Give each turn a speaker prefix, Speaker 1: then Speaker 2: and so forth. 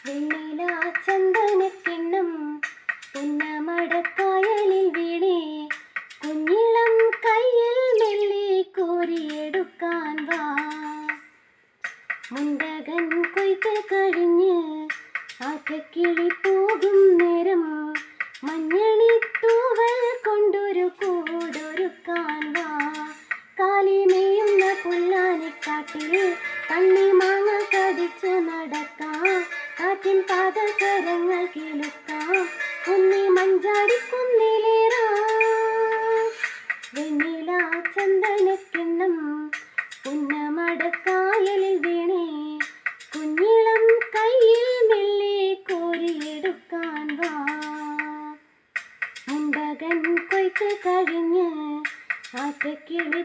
Speaker 1: വെണ്ണില ചന്ദനക്കിണ്ണം പുന്നമടക്കായലിൽ വീണേ കുഞ്ഞിളം കയ്യിൽ മെല്ലെ കോരിയെടുക്കാൻ വാ. മുണ്ടകൻ കൊയ്ത്ത് കഴിഞ്ഞ് ആറ്റക്കിളി പോകും നേരം മഞ്ഞണിത്തൂവൽ കൊണ്ടൊരു കൂടൊരുക്കാൻ വാ. കാലിമേയുന്ന പുല്ലാനിക്കാട്ടിൽ കണ്ണിമാങ്ങ കടിച്ചു നടക്കാം. കാറ്റിൻ പാദസരങ്ങൾ കേൾക്കാം. കുന്നി മഞ്ചാടിക്കുന്നിലേറാം. വെണ്ണില ചന്ദനക്കിണ്ണം പുന്നമടക്കായലിൽ വീണേ കുഞ്ഞിളം കയ്യിൽ മെല്ലെ കോരിയെടുക്കാൻ വാ. മുണ്ടകൻ കൊയ്ത്ത് കഴിഞ്ഞ് ആറ്റക്കിളി